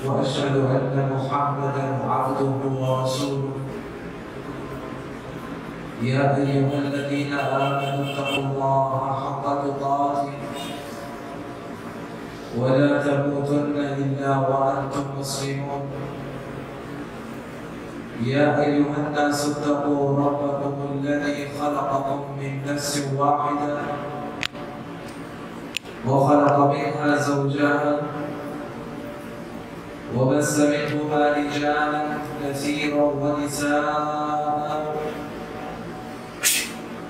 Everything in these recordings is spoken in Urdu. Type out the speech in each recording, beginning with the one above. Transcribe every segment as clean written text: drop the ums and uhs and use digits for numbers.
وأشهد أن محمدًا عبده ورسوله. يا أيها الذين آمنوا اتقوا الله حق تقاته ولا تموتن إلا وأنتم مسلمون. يا أيها الناس اتقوا ربكم الذي خلقكم من نفس واحدة وخلق منها زوجها وبث منهما رجالا كثيرا ونساء،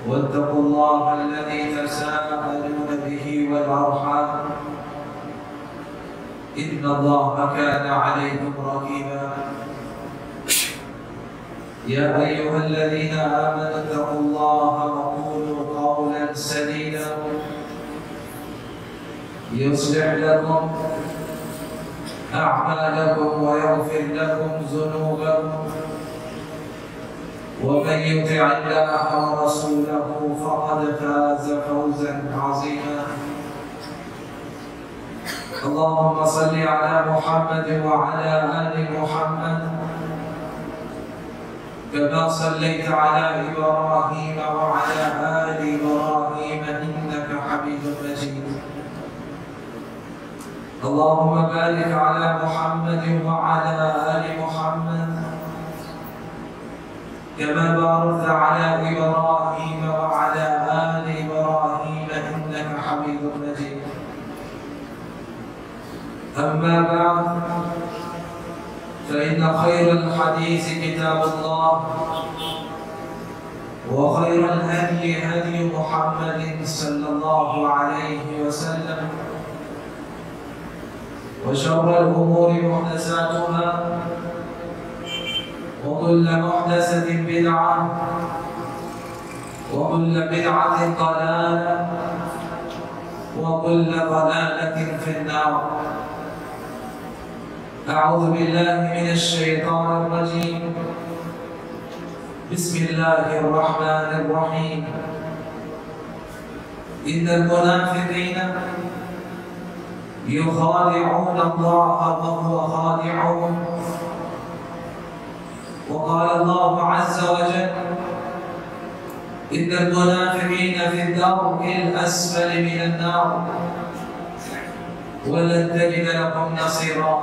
واتقوا الله الذي تساءلون به والأرحام إن الله كان عليكم رقيبا. يا أيها الذين آمنوا اتقوا الله وقولوا قولا سديدا يصلح لكم أعمالكم ويغفر لكم ذنوبكم، ومن يطع الله ورسوله فقد فاز فوزا عظيما. اللهم صل على محمد وعلى آل محمد كما صليت على إبراهيم وعلى آل إبراهيم إنك حميد مجيد. اللهم بارك على محمد وعلى آل محمد كما باركت على إبراهيم وعلى آل إبراهيم إنك حميد مجيد. أما بعد، فإن خير الحديث كتاب الله، وخير الهدي هدي محمد صلى الله عليه وسلم، وشر الأمور محدثاتها، وكل محدثة بدعة، وكل بدعة ضلالة، وكل ضلالة في النار. أعوذ بالله من الشيطان الرجيم. بسم الله الرحمن الرحيم. إن المنافقين يخادعون الله وهو خادعهم. وقال الله عز وجل: إن المنافقين في الدرك الأسفل من النار ولن تجد لهم نصيرا.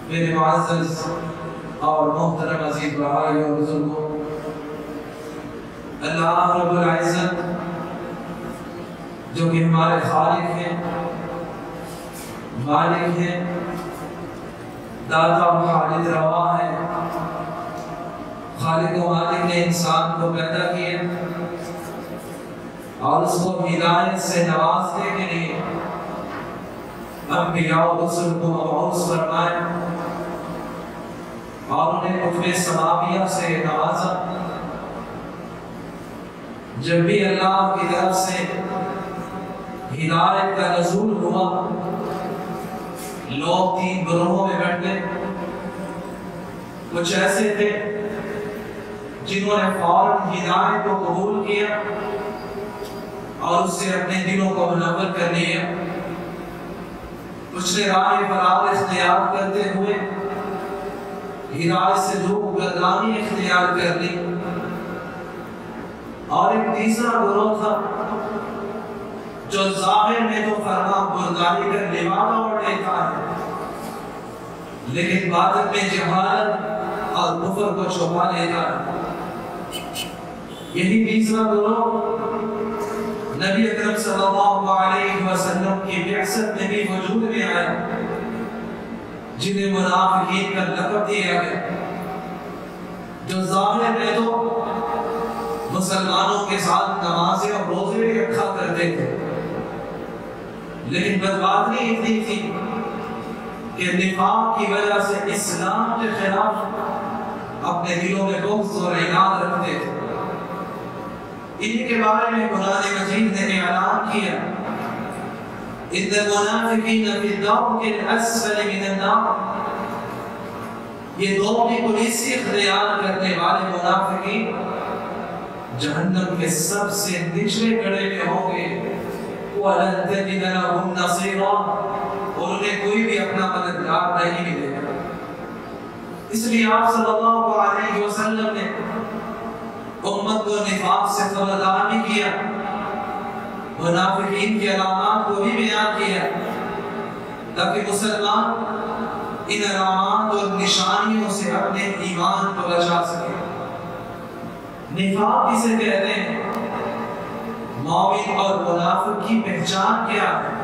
میرے معزز اور محترم عزیز بھائی اور بزرگوں، اللہ رب العزت جو کہ ہمارے خالق ہیں، مالک ہیں، داتا و خالق روا ہے، خالق و مالک نے انسان کو پیدا کیا اور اس کو ہدایت سے نوازنے کے لیے انبیاء و رسل کو مبعوث فرمایا اور انہیں کتب سماویہ سے نوازا۔ جب بھی اللہ کی طرف سے ہدایت کا نزول ہوا، لوگ تین گروہوں میں بٹ گئے۔ کچھ ایسے تھے جنہوں نے فوراً ہدایت کو قبول کیا اور اس سے اپنے دلوں کو منور کر لیا۔ کچھ نے راہ فرار اختیار کرتے ہوئے ہدایت سے دور گردانی اختیار کر لی، اور ایک تیسرا گروہ تھا جو ظاہر میں تو فرما برداری کا لبادہ اوڑھ لیتا ہے، لیکن باطن میں جہالت اور کفر کو چھپا لیتا ہے۔ یہی تیسرا گروہ نبی اکرم صلی اللہ علیہ وسلم کی بعثت میں بھی وجود میں آیا، جنہیں منافقین کا لقب دیا گیا، جو ظاہر میں تو مسلمانوں کے ساتھ نمازیں اور روزے بھی رکھا کرتے تھے، لیکن بدباطنی اتنی تھی کہ نفاق کی وجہ سے اسلام کے خلاف اپنے دلوں میں بغض اور عناد رکھتے تھے۔ انہی کے بارے میں قرآن مجید نے اعلان کیا: ان المنافقین فی الدرک الاسفل من النار۔ یہ دو بھی پولیسی اختیار کرنے والے منافقین جہنم کے سب سے نچلے گڑھے میں ہوں گے۔ وَلَن تَجِدَ لَهُمْ نَصِيرًا، اور انہیں کوئی بھی اپنا مددگار نہیں ملے گا۔ اس لیے آپ صلی اللہ علیہ وسلم نے امت کو نفاق سے خبردار بھی کیا، منافقین کی علامات کو بھی بیان کیا، تاکہ مسلمان ان علامات اور نشانیوں سے اپنے ایمان کو بچا سکے۔ نفاق کسے کہتے ہیں؟ مومن اور منافق کی پہچان کیا ہے؟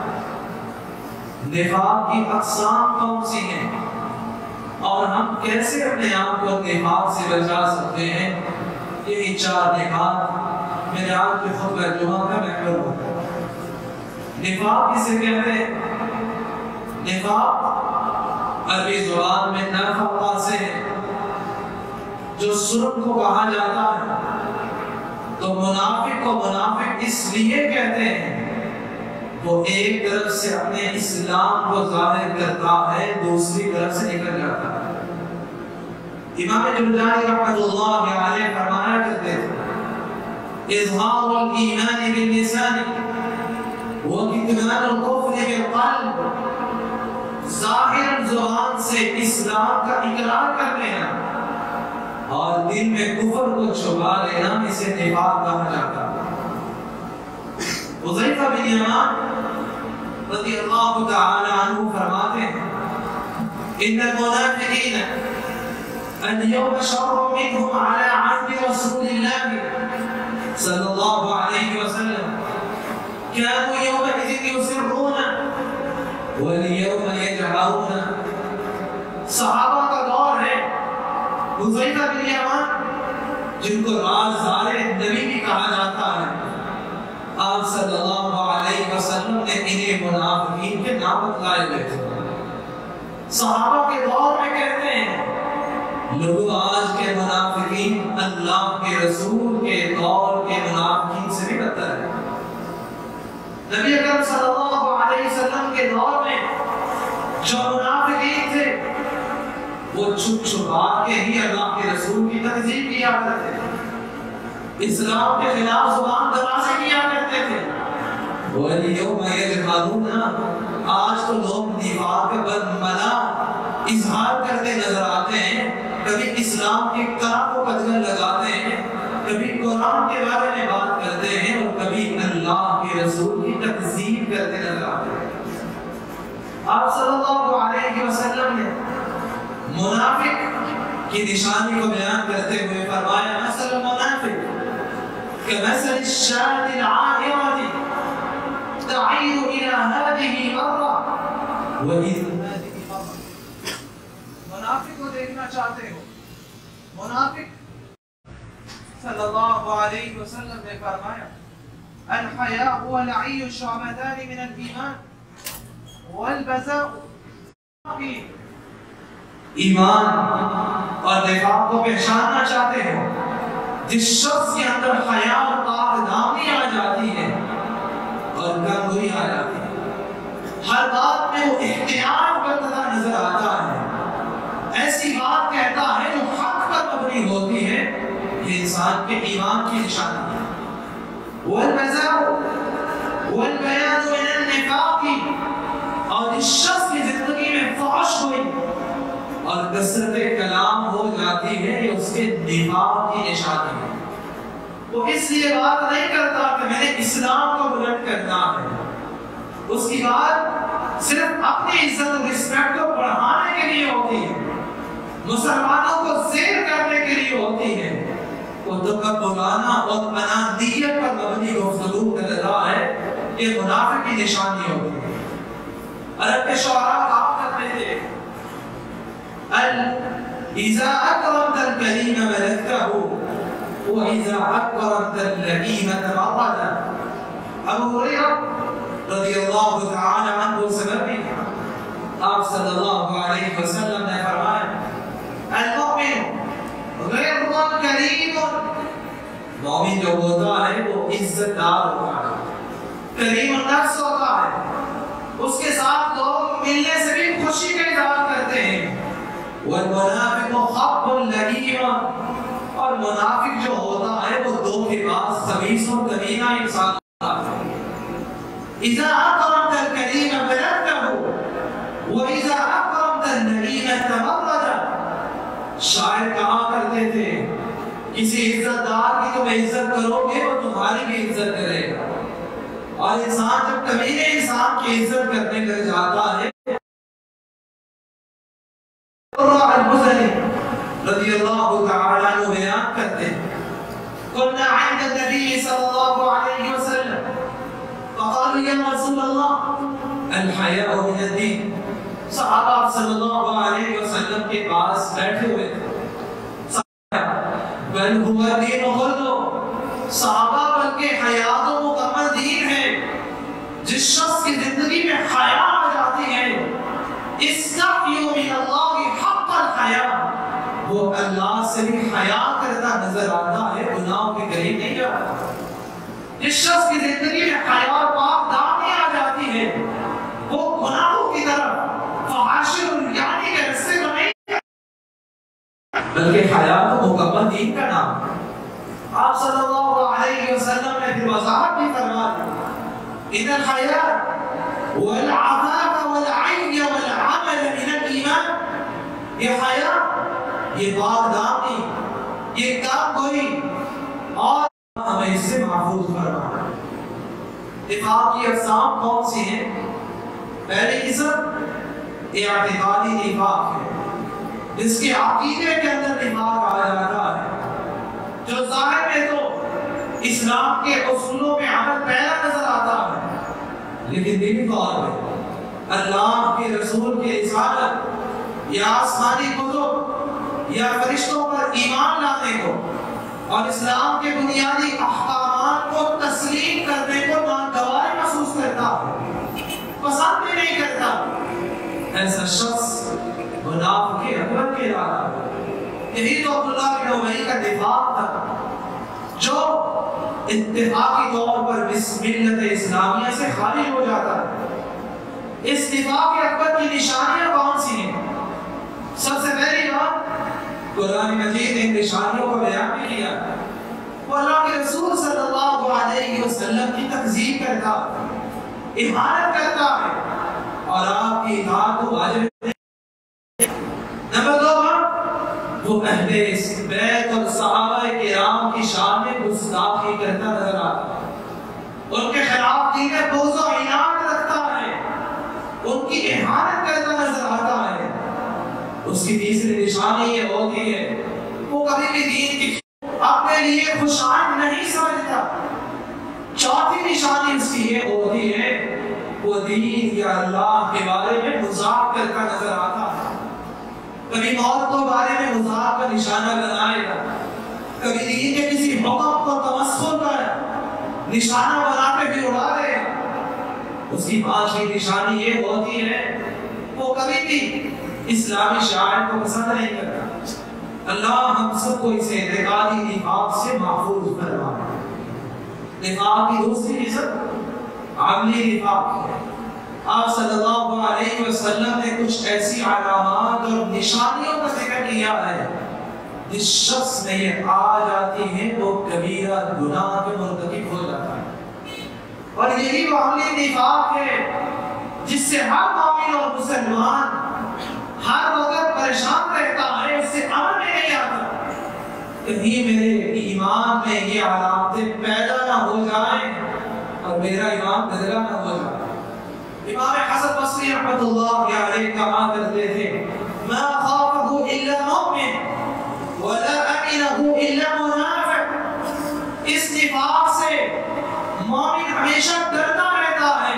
نفاق کی اقسام کون سی ہیں؟ اور ہم کیسے اپنے آپ کو نفاق سے بچا سکتے ہیں؟ یہی 4 نکات میرے آج کے خطبہ جمعہ کا محور ہوتا ہے۔ نفاق کسے کہتے ہیں؟ نفاق عربی زبان میں نفاق سے ہے، جو سرخ کو کہا جاتا ہے۔ تو منافق کو منافق اس لیے کہتے ہیں وہ ایک طرف سے اپنے اسلام کو ظاہر کرتا ہے، دوسری طرف سے نکل جاتا ہے۔ امام جرجانی رحمۃ اللہ علیہ فرمایا کرتے تھے اظہار الایمان باللسان وکتمان الکفر بالقلب، ظاہر زبان سے اسلام کا اقرار کر لینا اور دل میں کفر کو چھپا لینا، اسے نفاق کہا جاتا ہے۔ حذیفہ بن یمان رضی اللہ تعالی عنہ فرماتے ہیں ان المنافقین اليوم شر منهم على عهد رسول الله صلی اللہ علیہ وسلم كانوا يومئذ يسرون واليوم يجهرون۔ صحابہ کا دور ہے، حذیفہ بن یمان جن کو رازدار نبی بھی کہا جاتا ہے، آپ صلی اللہ علیہ وسلم نے انہیں منافقین کے نام بتلائے ہوئے تھے۔ صحابہ کے دور میں کہتے ہیں لوگ آج کے منافقین اللہ کے رسول کے دور کے منافقین سے بھی بدتر ہے۔ نبی اکرم صلی اللہ علیہ وسلم کے دور میں جو منافقین تھے وہ چھپ چھپا کے ہی اللہ کے رسول کی تکذیب کیا کرتے تھے، اسلام کے خلاف زبان درازی کیا کرتے تھے۔ وَالْيَوْمَ يَجْهَرُونَ، آج تو لوگ نفاق بدمنا اظہار کرتے نظر آتے ہیں، کبھی اسلام کے کام کو قدغن لگاتے ہیں، کبھی قرآن کے بارے میں بات کرتے ہیں اور کبھی اللہ کے رسول کی تکذیب کرتے نظر آتے ہیں۔ آپ صلی اللہ علیہ وسلم نے منافق کی نشانی کو بیان کرتے ہوئے فرمایا مثل المنافق كمثل الشاة العاهرة تعير إلى هذه مرة وإلى هذه مرة۔ منافق کو دیکھنا چاہتے ہو؟ منافق صلی اللہ علیہ وسلم نے فرمایا الحیاء والعی شعبتان من الایمان والبذاء، ایمان اور نفاق کو پہچاننا چاہتے ہو؟ جس شخص کے اندر حیا اور پاک دامنی آ جاتی ہے اور کمزوری آ جاتی ہے، ہر بات میں وہ احتیاط برتتا نظر آتا ہے، ایسی بات کہتا ہے جو حق پر مبنی ہوتی ہے، یہ انسان کے ایمان کی نشانی ہے۔ والبذاء والبیان من النفاق، اور اس شخص کی زندگی میں فحش ہوئی اور کثرت کلام ہو جاتی ہے، یہ اس کے نفاق کی نشانی ہے۔ وہ اس لیے بات نہیں کرتا کہ میں نے اسلام کو بلند کرنا ہے، اس کی بات صرف اپنی عزت و رسپیکٹ کو بڑھانے کے لیے ہوتی ہے، مسلمانوں کو زیر کرنے کے لیے ہوتی ہے۔ وہ تکبرانہ اور انانیت پر مبنی گفتگو کر رہا ہے، یہ منافق کی نشانی ہوتی ہے۔ عرب کے شعراء کہا کرتے تھے اذا اکرمت الکریم ملکتہ واذا اکرمت اللئیم تبردا۔ ابو ہریرہ رضی اللہ تعالی عنہ سے مروی ہے، آپ صلی اللہ علیہ وسلم نے فرمایا المؤمن غیر کریم، مومن جو ہوتا ہے وہ عزت دار ہوتا ہے، کریم النفس ہوتا ہے، اس کے ساتھ لوگ ملنے سے بھی خوشی کا اظہار کرتے ہیں۔ والمنافق خب لئیم، اور منافق جو ہوتا ہے وہ دھوکے باز خبیث اور کمینہ انسان ہوتا ہے۔ اذا اکرمت الکریم ملکتہ، اور انسان جب کمینے انسان کی عزت کرنے لگ جاتا ہے، رضی اللہ تعالیٰ عنہ بیان کرتے ہیں قلنا عند النبی صلی اللہ علیہ وسلم فقالوا یا رسول اللہ الحیاء من الدین، صحابہ صلی اللہ علیہ وسلم کے پاس بیٹھے ہوئے تھے، بل هو الدین خلو، صحابہ بلکہ حیا تو مکمل دین ہے، جس شخص کی زندگی میں حیا آ جاتی ہے، استحیوا من اللہ حق الحیا، وہ اللہ سے بھی حیا کرتا نظر آتا ہے، گناہوں کے قریب نہیں جاتا۔ جس شخص کی زندگی میں حیا اور پاک دامنی آ جاتی ہے، وہ گناہوں کی طرف فحاشی اور یعنی کے رستے کو نہیں، بلکہ حیا تو مکمل دین کا نام ہے۔ آپ صلی اللہ علیہ وسلم نے پھر وضاحت بھی فرما دی، ان الحیاء والعفاف والعی والعمل من الایمان، یہ حیا، یہ پاک دامنی، یہ کام گوئی، اور ہمیں اس سے محفوظ فرمانا۔ نفاق کی اقسام کون سی ہیں؟ پہلی قسم اعتقادی نفاق ہے، جس کے عقیدے کے اندر نفاق آ جاتا ہے، جو ظاہر میں تو اسلام کے اصولوں میں عمل پیرا نظر آتا ہے، لیکن دلی طور پہ اللہ کے رسول کی رسالت یا آسمانی کتب یا فرشتوں پر ایمان لانے کو اور اسلام کے بنیادی احکامات کو تسلیم کرنے کو ناگوار محسوس کرتا ہے، پسند بھی نہیں کرتا، ایسا شخص منافق اکبر کہلاتا ہے۔ یہی تو عبداللہ بن ابی کا نفاق تھا، جو اتفاقی طور پر بسم ملت اسلامیہ سے خارج ہو جاتا ہے۔ اس نفاق اکبر کی نشانیاں کون سی ہیں؟ سب سے پہلی بات، قرآن مجید نے نشانیوں کو بیان بھی کیا، وہ اللہ کے رسول صلی اللہ علیہ وسلم کی تکذیب کرتا ہے، اہانت کرتا ہے، اور آپ کی اطاعت کو واجب نہیں۔ نمبر دو بات، وہ اہل بیت اور صحابہ کرام کی شان میں گستاخی کرتا نظر آتا ہے، ان کے خلاف دین بغض و عناد رکھتا ہے، ان کی اہانت کرتا نظر آتا ہے۔ اس کی تیسری نشانی یہ ہوتی ہے، وہ کبھی بھی دین کی اپنے لیے خوشائن نہیں سمجھتا۔ چوتھی نشانی اس کی یہ ہوتی ہے، وہ دین یا اللہ کے بارے میں مذاق کرتا نظر آتا ہے، کبھی موت کو بارے میں مذاق کا نشانہ بنائے گا، کبھی دین کے کسی حکم کو تمسخر کر نشانہ بنا کے بھی اڑا دے گا۔ اس کی پانچویں نشانی یہ ہوتی ہے، وہ کبھی بھی اسلامی شاعر کو پسند نہیں کرتا۔ اللہ ہم سب کو اس اعتقادی نفاق سے محفوظ فرمائے۔ نفاق کی دوسری قسم عملی نفاق ہے۔ آپ صلی اللہ علیہ وسلم نے کچھ ایسی علامات اور نشانیوں کا ذکر کیا ہے، جس شخص میں یہ آ جاتی ہیں وہ کبیرہ گناہ کے مرتکب ہو جاتا ہے، اور یہی وہ عملی نفاق ہے جس سے ہر مومن اور مسلمان ہر وقت پریشان رہتا ہے، اس سے امن میں نہیں آتا۔ کہیں میرے ایمان میں یہ علامتیں پیدا نہ ہو جائیں اور میرا ایمان بدلا نہ ہو جائے۔ امام حسن بصری رحمۃ اللہ علیہ کہا کرتے تھے، ما خافه الا مؤمن ولا امنه الا منافق۔ اس نفاق سے مومن ہمیشہ ڈرتا رہتا ہے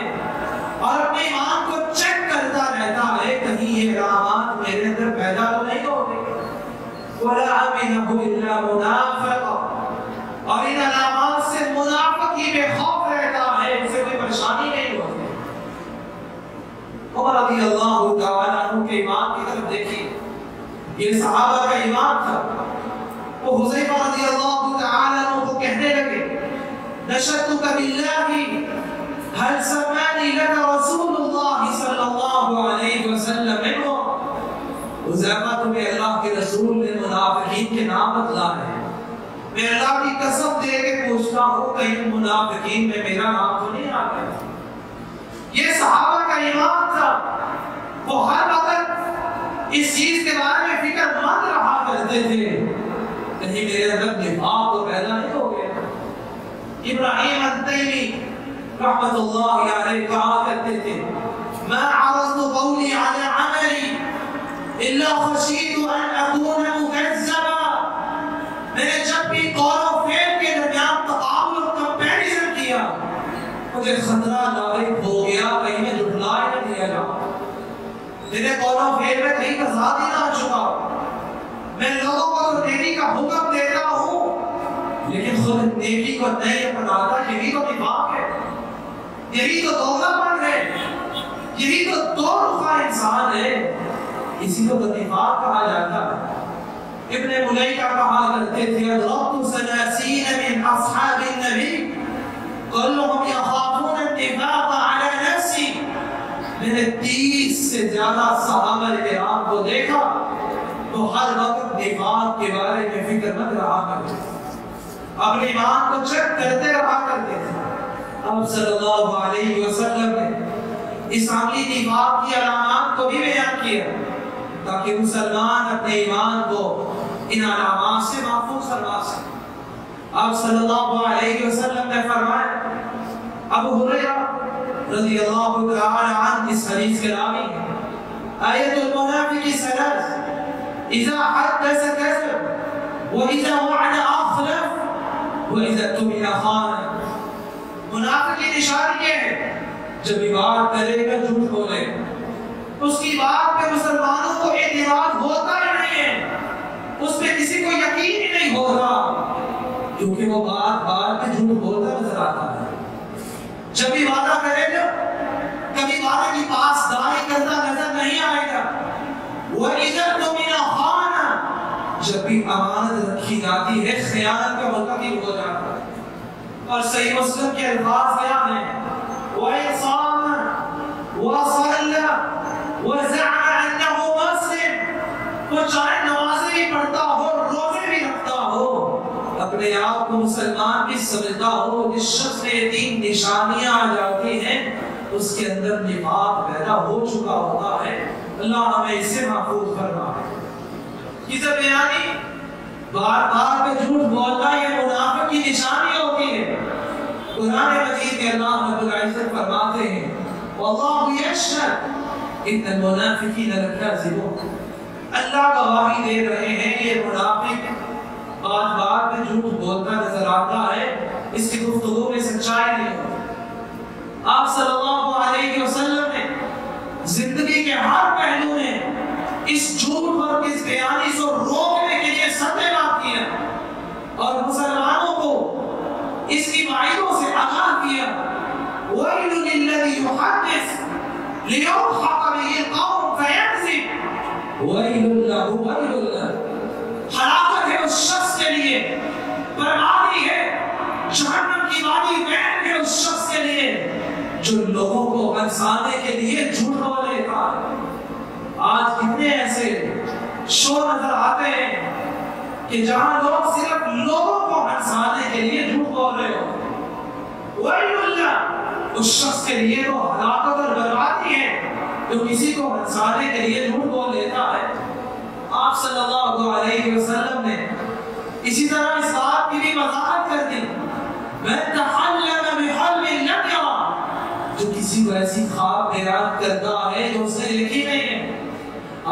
اور اپنے ایمان کو چیک کرتا رہتا ہے، کہیں یہ علامات میرے اندر پیدا تو نہیں ہو گئی۔ وَلَا أَمِنَهُ إِلَّا مُنَافِقٌ، اور ان علامات سے منافق ہی بے خوف رہتا ہے، اسے کوئی پریشانی نہیں ہوتی۔ عمر رضی اللہ تعالیٰ عنہ کے ایمان کی طرف دیکھیے، یہ صحابہ کا ایمان تھا۔ وہ حذیفہ رضی اللہ تعالیٰ عنہ کو کہنے لگے، نشدتک باللہ هل سمعني لك رسول الله صلی اللہ علیہ وسلم منه۔ حذیفہ تمہیں اللہ کے رسول نے منافقین کے نام بتلا ہے، میں اللہ کی قسم دے کے پوچھتا ہوں کہیں منافقین میں میرا نام تو نہیں آ گیا۔ یہ صحابہ کا ایمان تھا، وہ ہر وقت اس چیز کے بارے میں فکر مند رہا کرتے تھے، کہیں میرے اندر نفاق تو پیدا نہیں ہو گیا۔ ابراہیم التیمی رحمت اللہ علیہ کہا کرتے تھے ما عرضت قولی علی عملی الا خشیت ان اکون مکذبا، میں نے جب بھی قول و فعل کے درمیان تقابل اور کمپیریزن کیا مجھے خطرہ لاحق ہو گیا کہیں میں جھٹلا نہ دیا جاؤں، میرے قول و فعل میں کہیں تضاد نہ آ چکا، میں لوگوں کو تو نیکی کا حکم دیتا ہوں لیکن خود نیکی کو نہیں اپناتا، یہی تو نفاق ہے، یہی تو دھوکہ پن ہے، یہی تو دو رخا انسان ہے، اسی کو نفاق کہا جاتا ہے۔ ابن ملیکہ کہا کرتے تھے اضربت ثلاثین من اصحاب النبی كلهم يخافون النفاق على نفسي، میں نے 30 سے زیادہ صحابہ کرام کو دیکھا تو ہر وقت نفاق کے بارے میں فکر مند رہا کرتے تھے، اپنے ایمان کو چیک کرتے رہا کرتے تھے۔ آپ صلی اللہ علیہ وسلم نے اس عملی نفاق کی علامات کو بھی بیان کیا تاکہ مسلمان اپنے ایمان کو ان علامات سے محفوظ کروا سکے۔ آپ صلی اللہ علیہ وسلم نے فرمایا، ابو ہریرہ رضی اللہ تعالی عنہ اس حدیث کے راوی ہیں، آیت المنافق ثلاث اذا حدث كذب واذا وعد اخلف واذا اؤتمن خان۔ منافق کی نشانی یہ ہے جب بھی بات کرے گا جھوٹ بولے، اس کی بات پہ مسلمانوں کو اعتماد ہوتا ہی نہیں ہے، اس پہ کسی کو یقین ہی نہیں ہوگا کیونکہ وہ بات پہ جھوٹ بولتا نظر آتا ہے۔ جب بھی وعدہ کرے گا کبھی وعدے کی پاسداری کرتا نظر نہیں آئے گا۔ وَإِذَا اؤْتُمِنَ خَانَ، جب بھی امانت رکھی جاتی ہے خیانت کا مرتکب ہو جاتا ہے۔ اور صحیح مسلم کے الفاظ کیا ہیں؟ وَإِنْ صَامَ وَصَلَّى وَزَعَمَ أَنَّهُ مُسْلِمٌ، وہ چاہے نمازیں بھی پڑھتا ہو روزے بھی رکھتا ہو اپنے آپ کو مسلمان بھی سمجھتا ہو، جس شخص میں یہ 3 نشانیاں آ جاتی ہیں اس کے اندر نفاق پیدا ہو چکا ہوتا ہے۔ اللہ ہمیں اس سے محفوظ فرمائے۔ کسے بیانی بار بار پہ جھوٹ بولنا یہ منافق کی نشانی ہوتی ہے۔ قرآن مجید میں اللہ رب العزت فرماتے ہیں واللہ یشہد ان المنافقین لکاذبون، اللہ گواہی دے رہے ہیں یہ منافق بات بات پہ جھوٹ بولتا نظر آتا ہے، اس کی گفتگو میں سچائی نہیں ہوتی۔ آپ صلی اللہ علیہ وسلم نے زندگی کے ہر پہلو میں اس جھوٹ اور اس بیانی سے روکنے کے لیے صدمات کیا اور مسلمانوں کو اس کی وعیدوں سے آگاہ کیا۔ وَيْلٌ لِلَّذِي يُحَدِّثُ لِيُضْحَكَ بِهِ الْقَوْمُ فَيَكْذِبُ وَيْلٌ لَهُ وَيْلٌ لَهُ، ہلاکت ہے اس شخص کے لیے، بربادی ہے، جہنم کی وادی وین ہے اس شخص کے لیے جو لوگوں کو ہنسانے کے لیے جھوٹ بولے گا۔ آج کتنے ایسے شو نظر آتے ہیں کہ جہاں لوگ صرف لوگوں کو ہنسانے کے لیے جھوٹ بول رہے ہو۔ وَيْلٌ لَهُ، اس شخص کے لیے وہ ہلاکت اور بربادی ہے جو کسی کو ہنسانے کے لیے جھوٹ بول لیتا ہے۔ آپ صلی اللہ علیہ وسلم نے اسی طرح اس بات کی بھی وضاحت کر دی مَن تَحَلَّمَ بِحَلْمٍ لَمْ يَرَهُ، جو کسی کو ایسی خواب بیان کرتا ہے جو اس نے لکھی نہیں ہے۔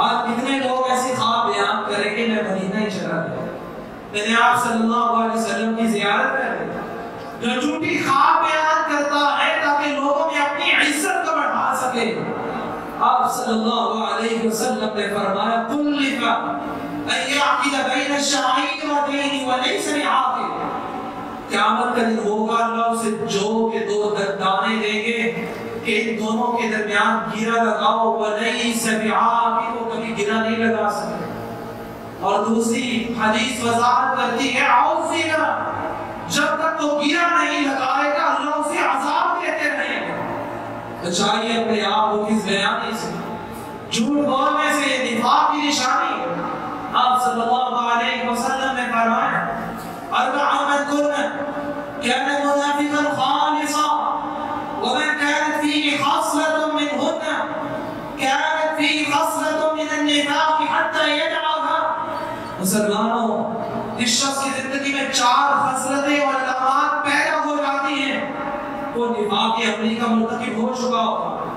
آج کتنے لوگ ایسی خواب بیان کریں گے میں مدینہ ہی چلا گیا، میں نے آپ صلی اللہ علیہ وسلم کی زیارت کر لی، جو جھوٹی خواب بیان کرتا ہے تاکہ لوگوں میں اپنی عزت کو بڑھا سکے۔ آپ صلی اللہ علیہ وسلم نے فرمایا کُلِّفَ أَن يَعْقِدَ بَيْنَ الشَّعِيرَتَيْنِ وَلَيْسَ بِعَاقِلٍ، قیامت کا دن ہوگا اللہ اسے جو کے 2 دانے دیں گے کہ ان دونوں کے درمیان گرہ لگاؤ، وَلَيْسَ بِعَاقِلٍ، وہ کبھی گرہ نہیں لگا سکتے۔ اور دوسری حدیث وضاحت کرتی ہے عَوْفِنَا، جب تک وہ گرہ نہیں لگائے گا اللہ اسے عذاب دیتے رہیں گے۔ بچائیے اپنے آپ کو کس بیانی سے، جھوٹ بولنے سے، یہ نفاق کی نشانی ہے۔ آپ صلی اللہ علیہ وسلم نے فرمایا اربع من كن كان منافقا خالصا ومن كانت فيه خصلة منهن كانت فيه خصلة من النفاق حتى يدعها۔ مسلمانوں، اس شخص کی زندگی میں 4 خصلتیں اور علامات پیدا ہو جاتی ہیں، وہ نفاق نفاق عملی کا مرتکب ہو چکا ہوتا ہے۔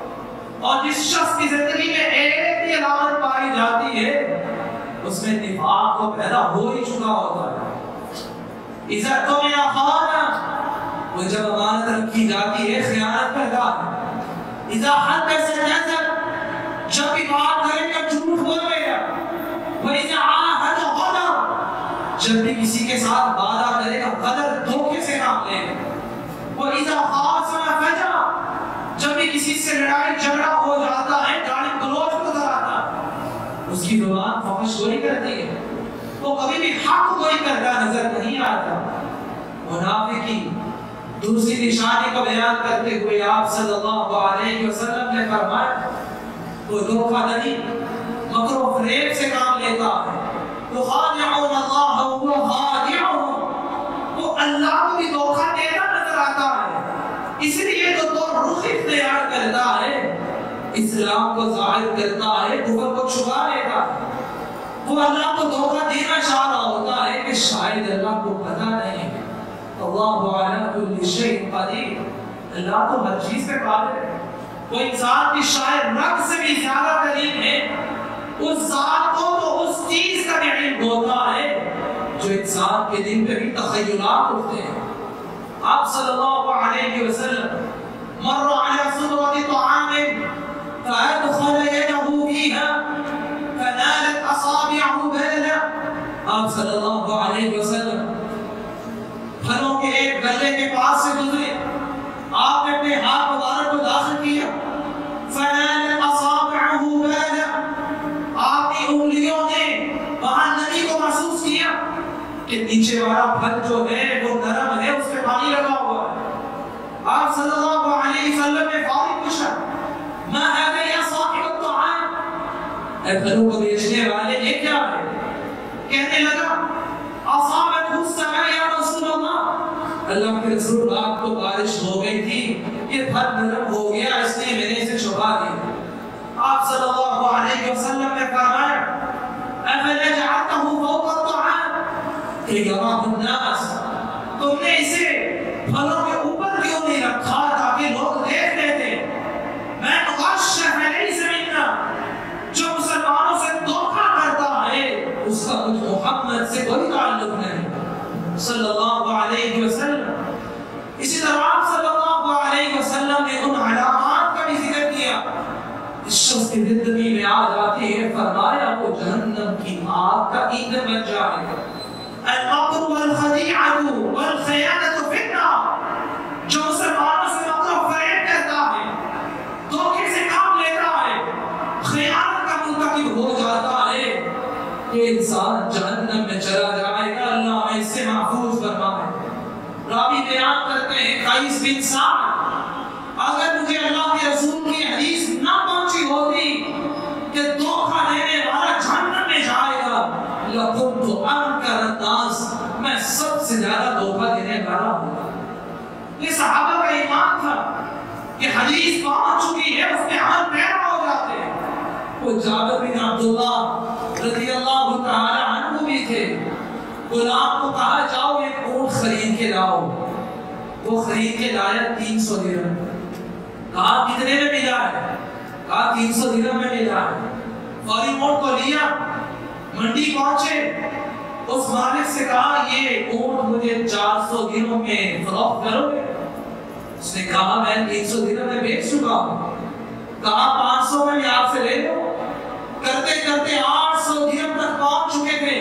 اور جس شخص کی زندگی میں ایک بھی علامت پائی جاتی ہے اس میں نفاق کو پیدا ہو ہی چکا ہوتا ہے۔ اذا تمن خان، وہ جب امانت رکھی جاتی ہے خیانت کرتا ہے۔ اذا حدث کذب، جب بھی بات کرے گا جھوٹ بولے گا۔ وَإِذَا عَاهَدَ غَدَرَ، جب بھی کسی کے ساتھ وعدہ کرے گا غدر دھوکے سے کام لے گا۔ وَإِذَا خَاصَمَ فَجَرَ، جب بھی کسی سے لڑائی جھگڑا ہو جاتا ہے گالی گلوچ کو دراتا ہے۔ اس کی زبان فحش گوئی کرتی ہے، وہ کبھی بھی حق گوئی کرتا نظر نہیں آتا۔ منافقی دوسری نشانی کو بیان کرتے ہوئے آپ صلی اللہ علیہ وسلم نے فرمایا وہ دھوکہ دہی مکر و فریب سے کام لیتا ہے۔ یخادعون اللہ وهو خادعهم، وہ اللہ کو بھی دھوکہ دیتا نظر آتا ہے، اس لیے تو دو رخ اختیار کرتا ہے، اسلام کو ظاہر کرتا ہے کفر کو چھپا لیتا ہے۔ وہ اللہ کو دھوکہ دینا چاہ رہا ہوتا ہے کہ شاید اللہ کو پتہ نہیں ہے۔ اللہ علی کل شیء قدیر، اللہ تو ہر چیز پہ قادر ہے۔ وہ انسان کی شاید رب سے بھی زیادہ قریب ہے، اس ذات کو تو اس چیز کا بھی علم ہوتا ہے جو انسان کے دل پہ بھی تخیلات اٹھتے ہیں۔ آپ صلی اللہ علیہ وسلم مر علی صدرۃ طعام فأدخل يده فيها فنالت أصابعه بللا، آپ صلی اللہ علیہ وسلم پھلوں کے ایک گلے کے پاس سے گزرے، آپ نے اپنے ہاتھ مبارک کو داخل کیا، فنالت أصابعه بللا، آپ کی انگلیوں نے وہاں نمی کو محسوس کیا کہ نیچے والا پھل جو ہے وہ نرم ہے، اس پہ پانی لگا ہوا ہے۔ آپ صلی اللہ علیہ وسلم نے فوری پوچھا ما هذا یا صاحب الطعام، اے پھلوں کو بیچنے والے یہ کیا ہے؟ کہنے لگا اصابته السماء یا رسول اللہ، اللہ کے رسول آپ کو بارش ہو گئی تھی، یہ پھل نرم ہو گیا اس نے میں نے اسے چھپا دیا۔ آپ صلی اللہ علیہ وسلم نے فرمایا افلا جعلته فوق الطعام کہ یراہ الناس، تم نے اسے پھلوں کے اوپر کیوں نہیں رکھا تاکہ لوگ دیکھ لیتے؟ من غش فلیس منا، جو مسلمانوں سے دھوکہ کرتا ہے اس کا کچھ محمد سے کوئی تعلق نہیں صلی اللہ علیہ وسلم۔ اسی طرح آپ صلی اللہ علیہ وسلم نے ان علامات کا بھی ذکر کیا، اس شخص کی زندگی میں آ جاتی ہے، فرمایا وہ جہنم کی آگ کا ایندھن بن جائے گا۔ المکر والخدیعۃ والخیانۃ فی النار، جو مسلمانوں سے مکر و فریب کرتا ہے، دھوکے سے کام لیتا ہے، خیانت کا مرتکب ہو جاتا ہے، یہ انسان جہنم میں چلا جائے گا، اللہ ہمیں اس سے محفوظ فرمائے۔ راوی بیان کرتے ہیں قیس بن سعد، اگر مجھے اللہ کے رسول کی حدیث نہ پہنچی ہوتی کہ دھوکہ دینے والا جہنم میں جائے گا لَكُنْتُ أَنْكَرَ النَّاسِ، میں سب سے زیادہ دھوکہ دینے والا ہوں۔ یہ صحابہ کا ایمان تھا کہ حدیث پہنچ چکی ہے، اس میں عمل پیرا ہو جاتے ہیں۔ وہ جابر بن عبداللہ رضی اللہ تعالی عنہ بھی تھے، غلام کو کہا جاؤ ایک اونٹ خرید کے لاؤ، وہ خرید کے لایا 300 درہم۔ کہا کتنے میں ملا ہے؟ کہا 300 درہم میں ملا ہے۔ فوری اونٹ کو لیا، منڈی پہنچے، اس مالک سے کہا یہ اونٹ مجھے 400 درہم میں فروخت کرو گے؟ اس نے کہا میں 300 درہم میں بیچ چکا ہوں۔ کہا 500 میں آپ سے لے لو۔ کرتے کرتے 800 درہم تک پہنچ چکے تھے۔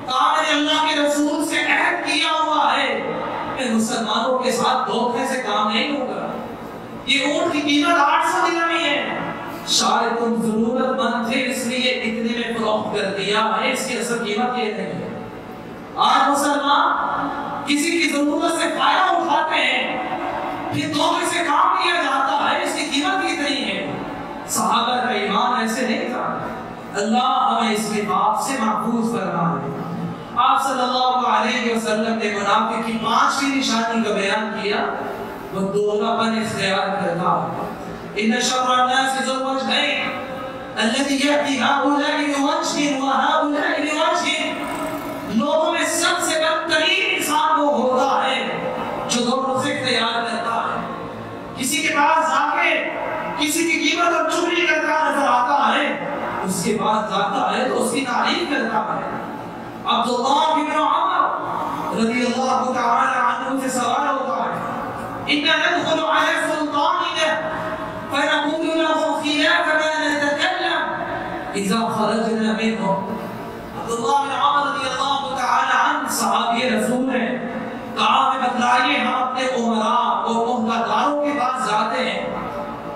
کہا میں نے اللہ کے رسول سے عہد کیا ہوا ہے کہ مسلمانوں کے ساتھ دھوکے سے کام نہیں ہوگا، یہ اونٹ کی قیمت 800 درہم ہی ہے، شاید تم ضرورت مند تھے اس لیے اتنے میں فروخت کر دیا ہے، اس کی اصل قیمت یہ نہیں ہے۔ آج مسلمان کسی کی ضرورت سے فائدہ اٹھاتے ہیں، پھر دھوکے سے کام کیا جاتا ہے، اس کی قیمت کتنی ہے؟ صحابہ کا ایمان ایسے نہیں تھا۔ اللہ ہمیں اس نفاق سے محفوظ فرمائے۔ آپ صلی اللہ علیہ وسلم نے منافق کی 5ویں نشانی کا بیان کیا، وہ دوغلاپن اختیار کرتا ہے۔ ان شر الناس ذو الوجهين الذي يأتي هؤلاء بوجه وهؤلاء بوجه، لوگوں میں سب سے بدترین انسان وہ ہوتا ہے جو دو رخ اختیار کرتا ہے۔ کے پاس جاتا ہے تو اس کی تعریف کرتا ہے۔ عبداللہ بن عمر رضی اللہ تعالی عنہ سے سوال ہوتا ہے، اِنَّا نَدْخُلُ عَلَى سُلْطَانِنَا فَنَقُولُ لَهُ خِلَافَ مَا نَتَكَلَّمُ إِذَا خَرَجْنَا مِنْهُ۔ عبداللہ بن عمر رضی اللہ تعالی عنہ صحابی رسول ہیں، کہا میں بتلائیے ہم اپنے عمراء اور عہدیداروں کے پاس جاتے ہیں،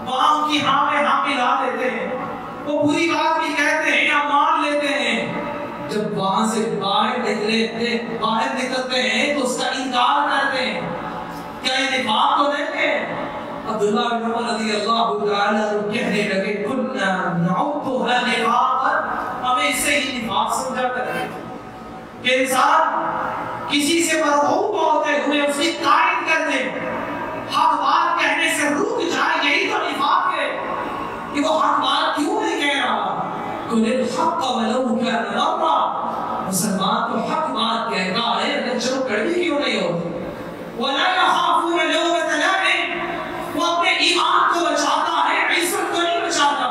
وہاں ان کی ہاں میں ہاں ملا دیتے ہیں، وہ پوری بات بھی کہتے ہیں یا مان لیتے ہیں، جب وہاں سے باہر نکلتے ہیں تو اس کا انکار کرتے ہیں۔ کیا یہ نفاق تو نہیں ہے؟ عبداللہ بن عمر رضی اللہ تعالی عنہ کہنے لگے کنا نعدها نفاقا، ہمیں اسے ہی نفاق سمجھا کرتے کہ انسان کسی سے مرغوب ہوتے ہوئے اس کی تعریف کر دے، حق بات کہنے سے رک جائے، یہی تو نفاق ہے کہ وہ حق بات کیوں نہیں کہہ رہا۔ قل الحق ولو كان مرا، مسلمان تو حق بات کہتا ہے اگر چلو کڑوی کیوں نہیں ہوتی۔ ولا يخافون لومة لائم، وہ اپنے ایمان کو بچاتا ہے، عزت کو نہیں بچاتا،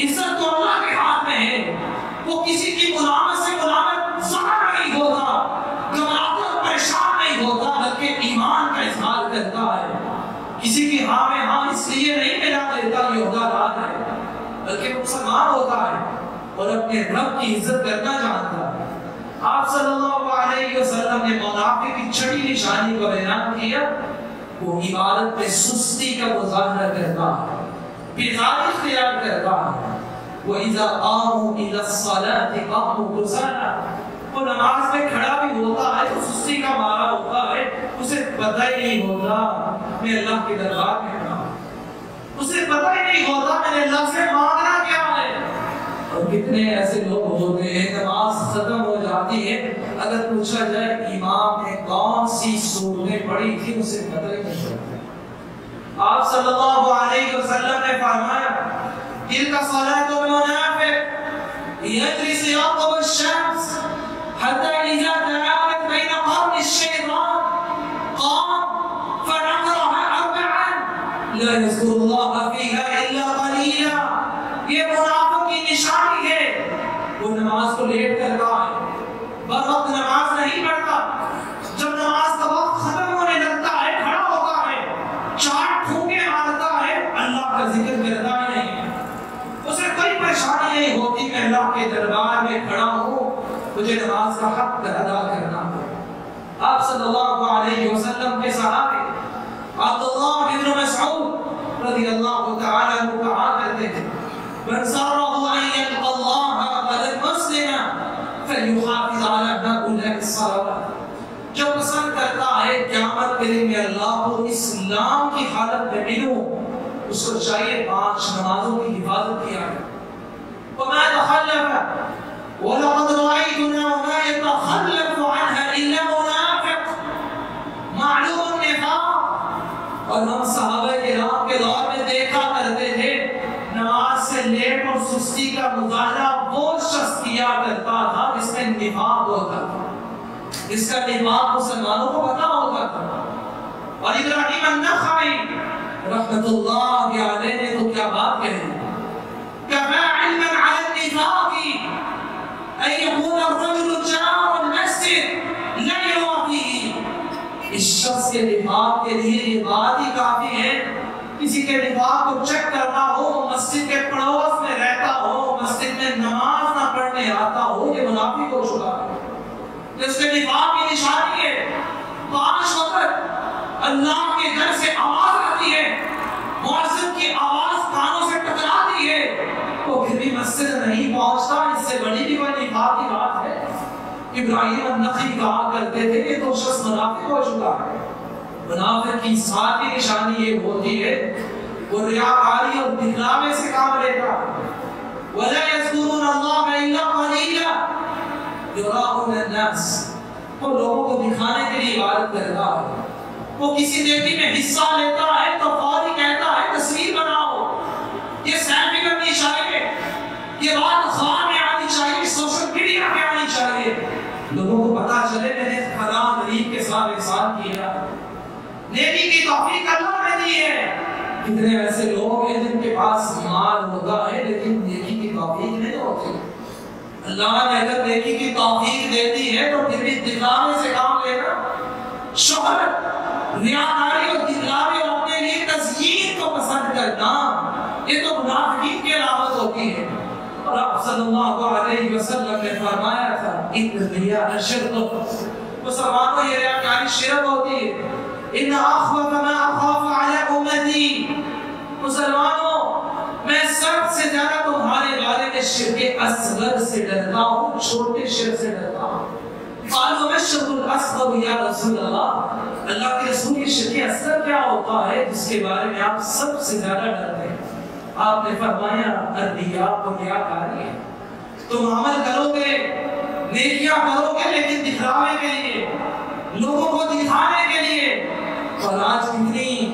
عزت تو اللہ کے ہاتھ میں ہے، وہ کسی کی ملامت سے ملامت ظاہر نہیں ہوتا، گھبراتا اور پریشان نہیں ہوتا، بلکہ ایمان کا اظہار کرتا ہے۔ کسی کی ہاں میں ہاں اس لیے نہیں ملا دیتا یہ عہدیدار ہے، بلکہ مسلمان ہوتا ہے اور اپنے رب کی عزت کرنا جانتا ہے۔ آپ صلی اللہ علیہ وسلم نے منافق کی چھٹی نشانی کو بیان کیا، وہ عبادت میں سستی کا مظاہرہ کرتا ہے، بیزاری اختیار کرتا ہے۔ وَإِذَا قَامُوا إِلَى الصَّلَاةِ قَامُوا كُسَالَىٰ، وہ نماز میں کھڑا بھی ہوتا ہے تو سستی کا مارا ہوتا ہے، اسے پتہ ہی نہیں ہوتا میں اللہ کے دربار میں کھڑا ہوں، اسے پتہ ہی نہیں ہوتا میں نے اللہ سے مانگنا کیا ہے۔ اور کتنے ایسے لوگ ہوتے ہیں نماز ختم ہو جاتی ہے، اگر پوچھا جائے امام نے کون سی سورتیں پڑھی تھی اسے پتہ ہی نہیں چلتا۔ آپ صلی اللہ علیہ وسلم نے فرمایا تلک صلاۃ المنافق یجلس یعقب الشمس حتی اذا تعارت بین قرن الشیطان قام فنقرها اربعا لا یذکر اللہ فیہا الا قلیلا۔ یہ منافق کی نشانی ہے، وہ نماز کو لیٹ کرتا ہے، بر وقت نماز نہیں پڑھتا، جب نماز کا وقت ختم ہونے لگتا ہے کھڑا ہوتا ہے، چار ٹھونکے مارتا ہے، اللہ کا ذکر کرتا ہی نہیں ہے، اسے کوئی پریشانی نہیں ہوتی میں اللہ کے دربار میں کھڑا ہوں، مجھے نماز کا حق ادا کرنا ہے۔ آپ صلی اللہ علیہ وسلم کے صحابی عبداللہ بن مسعود رضی اللہ تعالی عنہ کہا کرتے تھے من سره أن يلقى الله غدا مسلما فليحافظ على هؤلاء الصلوات، جو پسند کرتا ہے قیامت کے دن میں اللہ کو اسلام کی حالت میں ملوں، اس کو چاہیے 5 نمازوں کی حفاظت کیا ہے۔ وما تخلف ولقد رأيتنا وما يتخلف عنها إلا منافق معلوم النفاق۔ اور ہم صحابہ کرام کے دور میں دیکھا کرتے تھے نماز سے لیٹ اور سستی کا مظاہرہ وہ شخص کیا کرتا تھا جس میں نفاق ہوتا تھا، جس کا نفاق مسلمانوں کو پتا ہوتا تھا۔ اور ابراہیم النخعی رحمت اللہ علیہ نے تو کیا بات کہی، كَفَى عِلْمًا عَلَى النِّفَاقِ أَن يَكُونَ الرَّجُلُ جَارَ الْمَسْجِدِ لَا يُرَى فِيهِ، اس شخص کے نفاق کے لیے یہ بات ہی کافی ہے کسی کے نفاق کو چیک کرنا ہو، مسجد کے پڑوس میں رہتا ہو، مسجد میں نماز نہ پڑھنے آتا ہو، یہ منافق ہو چکا ہے، اس کے نفاق کی نشانی ہے۔ 5 وقت اللہ کے گھر سے آواز آتی ہے، مؤذن کی آواز کانوں سے ٹکراتی ہے، وہ پھر بھی مسجد نہیں پہنچتا، اس سے بڑی بھی کوئی نفاق کی بات ہے۔ ابراہیم النخعی کہا کرتے تھے کہ تو شخص منافق ہو چکا ہے۔ منافق کی ساتھ کی نشانی یہ ہوتی ہے وہ ریاکاری اور دکھلاوے سے کام لیتا ہے۔ وَلَا يَذْكُرُونَ اللَّهَ إِلَّا قَلِيلًا يُرَاءُونَ النَّاسَ، وہ لوگوں کو دکھانے کے لیے عبادت کرتا ہے، وہ کسی نیکی میں حصہ لیتا ہے تو فوری کہتا ہے تصویر بناؤ، یہ سیلفی کرنی چاہیے، یہ بات خواہ میں آنی چاہیے، سوشل میڈیا میں آنی چاہیے، لوگوں کو پتا چلے میں نے فلاں غریب کے ساتھ احسان کیا، نیکی کی توفیق اللہ نے دی ہے۔ کتنے ایسے لوگ ہیں جن کے پاس مال ہوتا ہے لیکن نیکی کی توفیق نہیں ہوتی۔ اللہ نے اگر نیکی کی توفیق دیتی ہے تو پھر بھی دکھلاوے سے کام لینا، شہرت، ریاکاری اور دکھلاوے اور اپنے لیے تزیین کو پسند کرنا، یہ تو منافقین کی علامت ہوتی ہے۔ اور آپ صلی اللہ علیہ وسلم نے فرمایا تھا ان الریاء شرک، مسلمانوں یہ ریاکاری شرک ہوتی ہے۔ ان اخوف ما اخاف علی امتی، مسلمانوں میں سب سے زیادہ تمہارے بارے میں شرک اصغر سے ڈرتا ہوں، چھوٹے شرک سے ڈرتا ہوں۔ قالوا ما الشرك الاصغر یا رسول اللہ، اللہ کے رسول یہ شرک اصغر کیا ہوتا ہے جس کے بارے میں آپ سب سے زیادہ ڈرتے ہیں؟ آپ نے فرمایا الریاء و ریاکاری ہے، تم عمل کرو گے، نیکیاں کرو گے لیکن دکھلاوے کے لیے، لوگوں کو دکھانے کے لیے۔ اور آج کتنی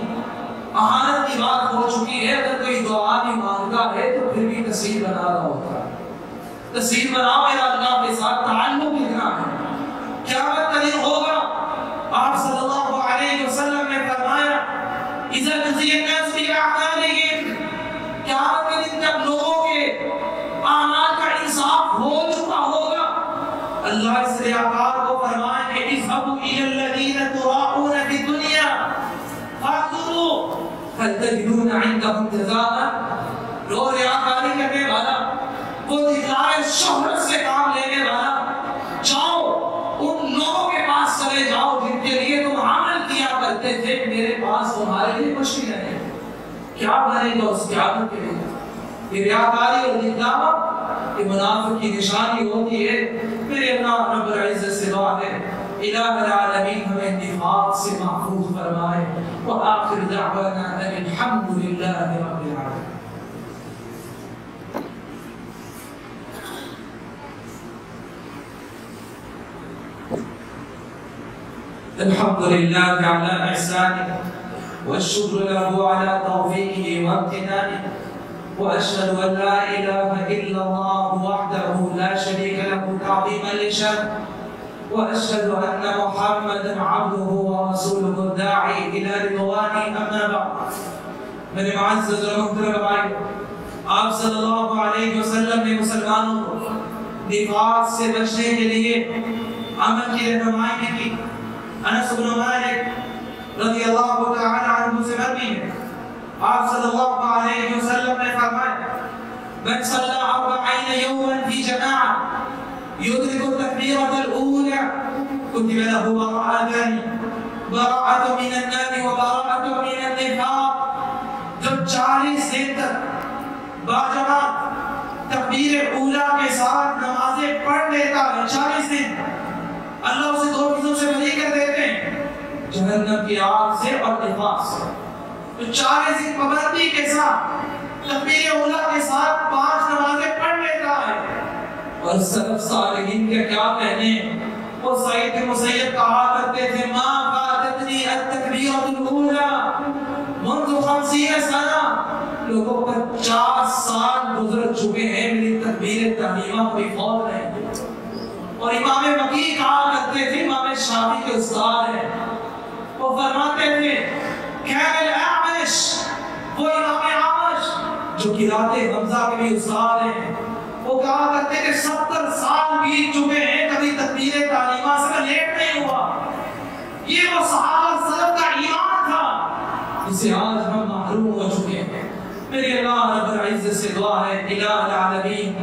اہانت کی بات ہو چکی ہے، اگر کوئی دعا بھی مانگتا ہے تو پھر بھی تصویر بنا رہا ہوتا ہے۔ تصویر بناؤ، میرا اللہ کے ساتھ تعلق لکھنا ہے۔ قیامت کا دن ہوگا، آپ صلی اللہ علیہ وسلم نے فرمایا اذا جزی الناس بأعمالهم، قیامت کے دن جب لوگوں کے اعمال کا انصاف ہو چکا ہوگا، اللہ اس ریاکار کو فرمائیں کہ اذهبوا الى الذين تراءون في الدنيا فانظروا هل تجدون عندهم جزاء۔ لو ریاکاری کرنے والا، وہ دکھلاوے شہرت سے کام لینے والا، جاؤ ان لوگوں کے پاس چلے جاؤ جن کے لیے تم عمل کیا کرتے تھے، میرے پاس تمہارے لیے کچھ بھی نہیں، کیا بنے گا اس قیامت کے لیے؟ یہ ریاکاری اور دکھلاوا یہ منافق کی نشانی ہوتی ہے۔ میرے اللہ رب العزت سے دعا ہے الہ العالمین ہمیں نفاق سے محفوظ فرمائے۔ وآخر دعوانا ان الحمد للہ رب العالمین۔ الحمد لله على إحسانه والشكر له على توفيقه وامتنانه، وأشهد أن لا إله إلا الله وحده لا شريك له تعظيما لشأنه، وأشهد أن محمدا عبده ورسوله الداعي إلى رضوانه، أما بعد۔ میرے معزز اور محترم بھائی، آپ صلی اللہ علیہ وسلم نے مسلمانوں کو نفاق سے بچنے کے لیے عمل کی رہنمائی کی۔ انس بن مالک رضی اللہ تعالی عنہ سے مروی ہے، آپ صلی اللہ علیہ وسلم نے فرمایا من صلى 40 يوما في جماعة يدرك التكبيرة الأولى كتب له براءتان، براءة من النار وبراءة من النفاق۔ جب 40 دن تک باجماعت تکبیر اولا کے ساتھ نمازیں پڑھ لیتا ہے، 40 دن، اللہ اسے دو چیزوں سے بری کر دیتے ہیں، جہنم کی آگ سے اور نفاق سے۔ تو 40 دن پابندی کے ساتھ تکبیر اولا کے ساتھ 5 نمازیں پڑھ لیتا ہے۔ اور سلف صالحین کے کیا کہنے، وہ سعید بن مسیب کہا کرتے تھے ما فاتتنی التکبیرۃ الاولی منذ 50 سنہ، لوگوں پر 50 سال گزر چکے ہیں، میری تکبیر تحریمہ کوئی فوت نہیں۔ اور امام وقی کہا کرتے تھے، امام شافعی کے استاد ہیں، وہ فرماتے تھے کان الاعمش، وہ امام اعمش جو قرات حمزہ کے بھی استاد ہیں، وہ کہا کرتے کہ 70 سال بیت چکے ہیں، کبھی تکبیر تحریمہ سے لیٹ نہیں ہوا۔ یہ وہ صحابہ سلف کا ایمان تھا جسے آج ہم محروم ہو چکے ہیں۔ میرے اللہ رب العزت سے دعا ہے الہ العالمین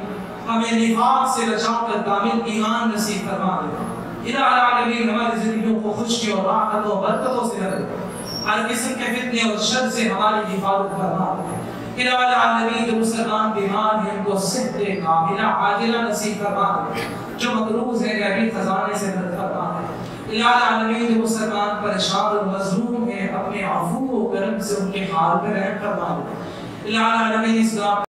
ہمیں نفاق سے بچا کر کامل ایمان نصیب فرما دے۔ الہ العالمین ہماری زندگیوں کو خوشی اور راحت و برکتوں سے بھر دے، ہر قسم کے فتنے اور شر سے ہماری حفاظت فرما دے۔ الہ العالمین جو مسلمان بیمار ہیں ان کو صحت کاملہ عاجلہ نصیب فرما دے، جو مقروض ہیں غیبی خزانے سے مدد فرما دے۔ الہ العالمین جو مسلمان پریشان اور مظلوم ہیں اپنے عفو و کرم سے ان کے حال پر رحم فرما دے۔ الہ العالمین اس